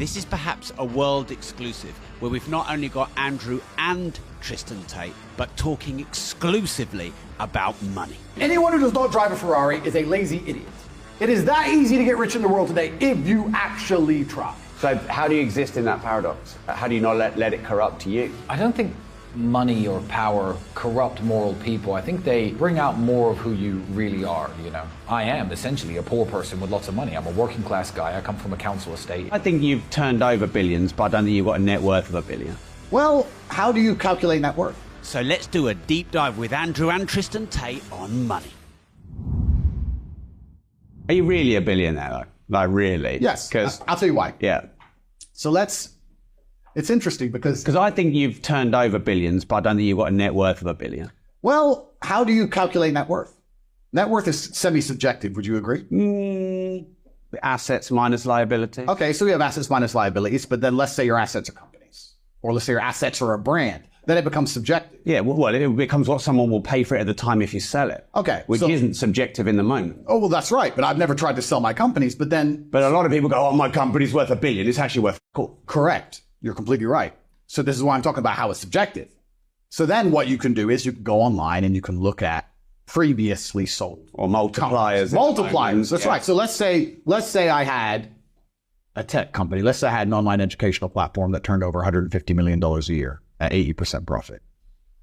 This is perhaps a world exclusive where we've not only got Andrew and Tristan Tate, but talking exclusively about money. Anyone who does not drive a Ferrari is a lazy idiot. It is that easy to get rich in the world today if you actually try. So how do you exist in that paradox? How do you not let it corrupt you? I don't think money or power corrupt moral people. I think they bring out more of who you really are, you know. I am essentially a poor person with lots of money. I'm a working class guy. I come from a council estate. I think you've turned over billions, but I don't think you've got a net worth of $1 billion. Well, how do you calculate net worth? So let's do a deep dive with Andrew and Tristan Tate on money. Are you really a billionaire though? Like really? Yes, Because I'll tell you why. yeah. So it's interesting because I think you've turned over billions, but I don't think you've got a net worth of $1 billion. well, how do you calculate net worth? Net worth is semi-subjective, would you agree? Assets minus liability. Okay, so we have assets minus liabilities, but then let's say your assets are companies, or let's say your assets are a brand. Then it becomes subjective. Yeah, well, it becomes what someone will pay for it at the time if you sell it. Okay. Which isn't subjective in the moment. Oh, well, that's right, but I've never tried to sell my companies, but then... But a lot of people go, oh, my company's worth $1 billion. It's actually worth cool. Correct. You're completely right. So this is why I'm talking about how it's subjective. So then what you can do is you can go online and you can look at previously sold. Or multipliers. Multipliers, that's right. So let's say I had a tech company. Let's say I had an online educational platform that turned over $150 million a year at 80% profit,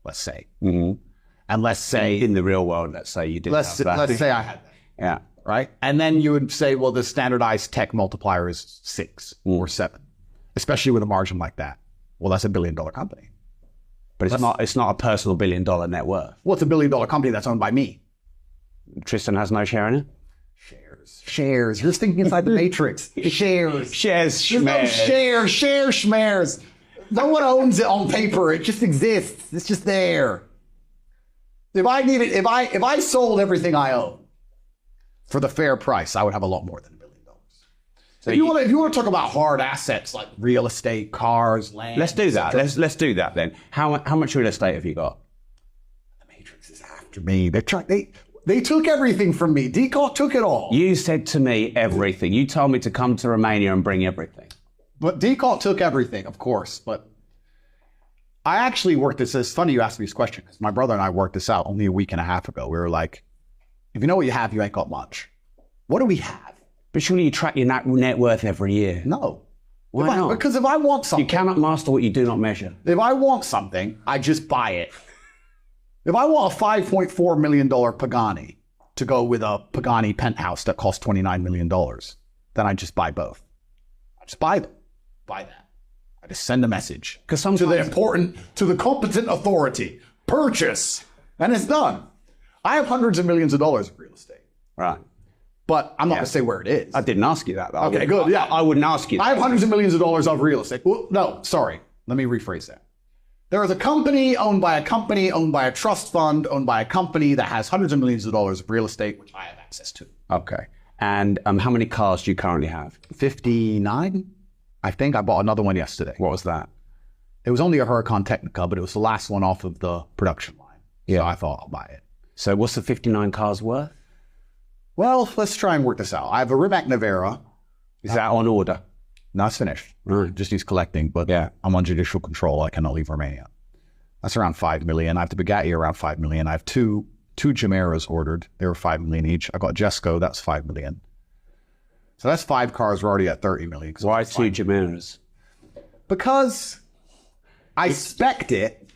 let's say. Mm-hmm. And let's say... In the real world, let's say you did Let's say I had that. Yeah. Right? And then you would say, well, the standardized tech multiplier is 6 or 7, especially with a margin like that. Well, that's $1 billion company. But it's not a personal $1 billion net worth. Well, it's $1 billion company that's owned by me. Tristan has no share in it? Shares. You're thinking inside the matrix. Shares. Shares, There's no shares. No one owns it on paper. It just exists. It's just there. If I sold everything I own for the fair price, I would have a lot more than $1 billion. So if you want to talk about hard assets like real estate, cars, land, let's do that. Let's do that then. How much real estate have you got? The Matrix is after me. They took everything from me. Decal took it all. You said to me everything. You told me to come to Romania and bring everything. But Decal took everything, of course. But I actually worked this. It's funny you asked me this question because my brother and I worked this out only a week and a half ago. We were like, if you know what you have, you ain't got much. What do we have? But surely you track your net worth every year. No. Why not? Because if I want something... You cannot master what you do not measure. If I want something, I just buy it. If I want a $5.4 million Pagani to go with a Pagani penthouse that costs $29 million, then I just buy both. I just buy them. Buy that. I just send a message to the competent authority. Purchase. And it's done. I have hundreds of millions of dollars of real estate. Right. But I'm not going to say where it is. I didn't ask you that, though. Okay, good. Yeah. I wouldn't ask you that. I have hundreds of millions of dollars of real estate. Well, no, sorry. Let me rephrase that. There is a company owned by a trust fund, owned by a company that has hundreds of millions of dollars of real estate, which I have access to. Okay. And how many cars do you currently have? 59, I think. I bought another one yesterday. What was that? It was only a Huracan Technica, but it was the last one off of the production line. Yeah. So I thought I'll buy it. So what's the 59 cars worth? Well, let's try and work this out. I have a Rimac Nevera. Is that on order? No, it's finished. Right. Just needs collecting, but yeah, I'm on judicial control. I cannot leave Romania. That's around 5 million. I have the Bugatti around 5 million. I have two Chimeras ordered. They were 5 million each. I got Jesco, that's 5 million. So that's 5 cars. We're already at 30 million. Why 2 Chimeras? Because I spec'd it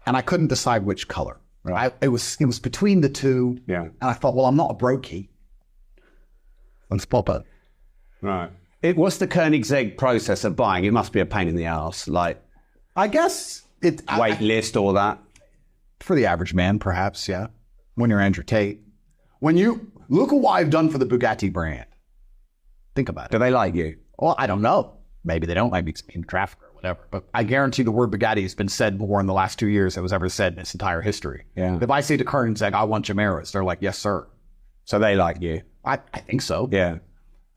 and I couldn't decide which color. Right. It was between the two. Yeah. And I thought, well, I'm not a brokey. Let's pop it. Right. What's the Koenigsegg process of buying? It must be a pain in the ass. Like, I guess it... Wait list, all that. For the average man, perhaps, yeah. When you're Andrew Tate. When you... Look at what I've done for the Bugatti brand. Think about it. Do they like you? Well, I don't know. Maybe they don't like me in traffic or whatever. But I guarantee the word Bugatti has been said more in the last 2 years than was ever said in its entire history. Yeah. If I say to Koenigsegg, I want Chimeras, they're like, yes, sir. So they like you? I think so. Yeah.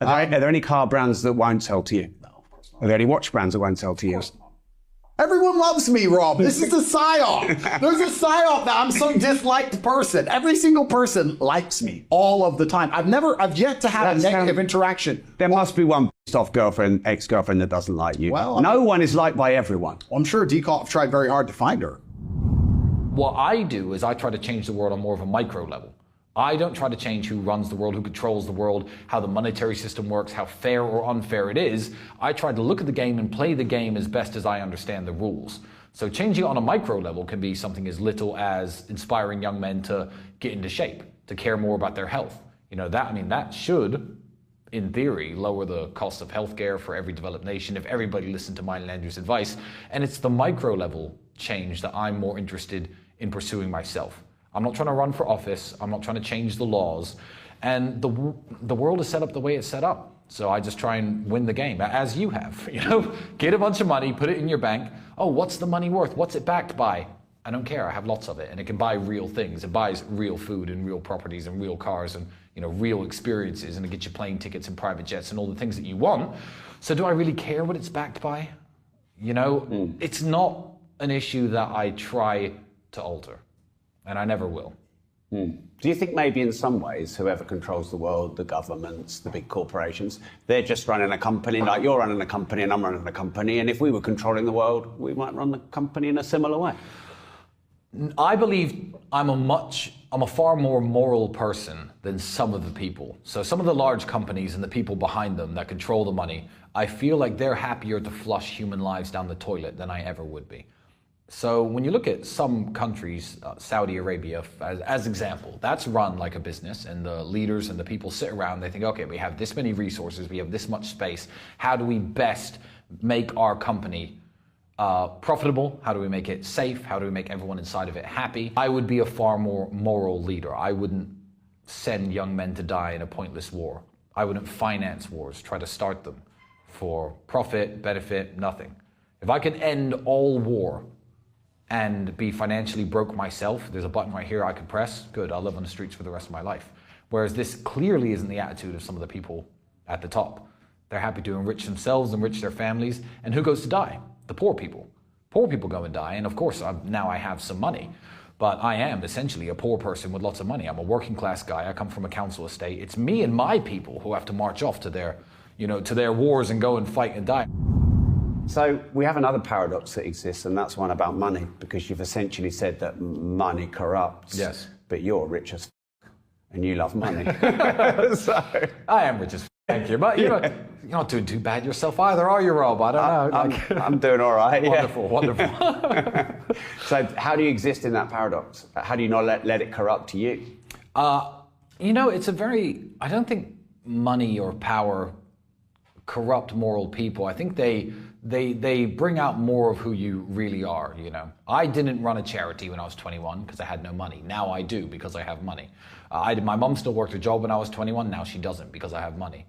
Are there any car brands that won't sell to you? No, of course not. Are there any watch brands that won't sell to you? Of course not. Everyone loves me, Rob. This is a psyop. There's a psyop that I'm some disliked person. Every single person likes me all of the time. I've yet to have a negative interaction. There must be one pissed off girlfriend, ex-girlfriend that doesn't like you. Well, no one is liked by everyone. I'm sure Dekoff tried very hard to find her. What I do is I try to change the world on more of a micro level. I don't try to change who runs the world, who controls the world, how the monetary system works, how fair or unfair it is. I try to look at the game and play the game as best as I understand the rules. So changing on a micro level can be something as little as inspiring young men to get into shape, to care more about their health. That should, in theory, lower the cost of healthcare for every developed nation if everybody listened to mine and Andrew's advice. And it's the micro level change that I'm more interested in pursuing myself. I'm not trying to run for office. I'm not trying to change the laws. And the world is set up the way it's set up. So I just try and win the game, as you have. Get a bunch of money, put it in your bank. Oh, what's the money worth? What's it backed by? I don't care. I have lots of it. And it can buy real things. It buys real food and real properties and real cars and real experiences. And it gets you plane tickets and private jets and all the things that you want. So do I really care what it's backed by? It's not an issue that I try to alter. And I never will. Do you think maybe in some ways, whoever controls the world, the governments, the big corporations, they're just running a company like you're running a company and I'm running a company, and if we were controlling the world, we might run the company in a similar way? I believe I'm a far more moral person than some of the people. So some of the large companies and the people behind them that control the money, I feel like they're happier to flush human lives down the toilet than I ever would be. So when you look at some countries, Saudi Arabia as example, that's run like a business, and the leaders and the people sit around, they think, okay, we have this many resources, we have this much space, how do we best make our company profitable? How do we make it safe? How do we make everyone inside of it happy? I would be a far more moral leader. I wouldn't send young men to die in a pointless war. I wouldn't finance wars, try to start them for profit, benefit, nothing. If I could end all war and be financially broke myself, there's a button right here I could press, good, I'll live on the streets for the rest of my life. Whereas this clearly isn't the attitude of some of the people at the top. They're happy to enrich themselves, enrich their families, and who goes to die? The poor people. Poor people go and die, and of course now I have some money, but I am essentially a poor person with lots of money. I'm a working class guy, I come from a council estate. It's me and my people who have to march off to their wars and go and fight and die. So we have another paradox that exists, and that's one about money, because you've essentially said that money corrupts. Yes. But you're rich as and you love money. So I am rich as thank you. But you're not doing too bad yourself either, are you, Rob? I don't know. I'm doing all right. Wonderful, wonderful. So how do you exist in that paradox? How do you not let it corrupt you? It's I don't think money or power corrupt moral people. I think they bring out more of who you really are, I didn't run a charity when I was 21 because I had no money. Now I do because I have money. My mom still worked a job when I was 21. Now she doesn't because I have money.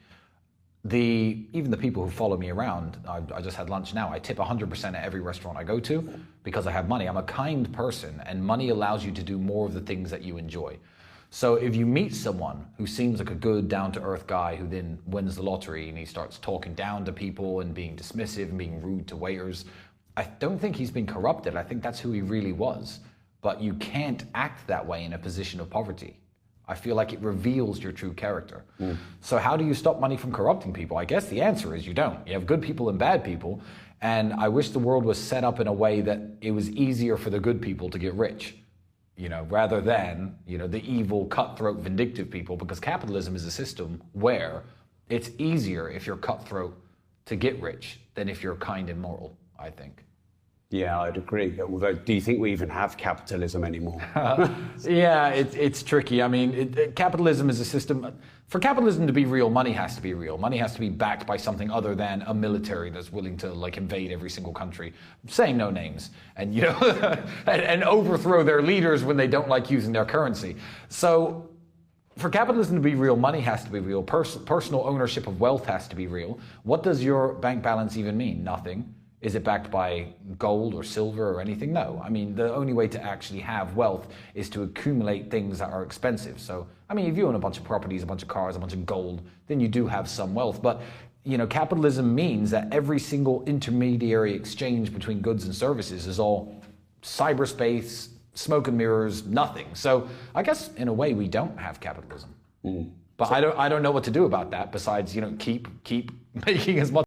Even the people who follow me around, I just had lunch now. I tip 100% at every restaurant I go to because I have money. I'm a kind person, and money allows you to do more of the things that you enjoy. So if you meet someone who seems like a good, down-to-earth guy who then wins the lottery and he starts talking down to people and being dismissive and being rude to waiters, I don't think he's been corrupted. I think that's who he really was. But you can't act that way in a position of poverty. I feel like it reveals your true character. So how do you stop money from corrupting people? I guess the answer is you don't. You have good people and bad people. And I wish the world was set up in a way that it was easier for the good people to get rich. Rather than, the evil, cutthroat, vindictive people, because capitalism is a system where it's easier if you're cutthroat to get rich than if you're kind and moral, I think. Yeah, I'd agree. Although, do you think we even have capitalism anymore? Yeah, it's tricky. I mean, capitalism is a system. For capitalism to be real, money has to be real. Money has to be backed by something other than a military that's willing to invade every single country, saying no names, and and overthrow their leaders when they don't like using their currency. So, for capitalism to be real, money has to be real. Personal ownership of wealth has to be real. What does your bank balance even mean? Nothing. Is it backed by gold or silver or anything? No. I mean, the only way to actually have wealth is to accumulate things that are expensive. So, I mean, if you own a bunch of properties, a bunch of cars, a bunch of gold, then you do have some wealth. But capitalism means that every single intermediary exchange between goods and services is all cyberspace, smoke and mirrors, nothing. So I guess in a way we don't have capitalism. But I don't know what to do about that besides, keep making as much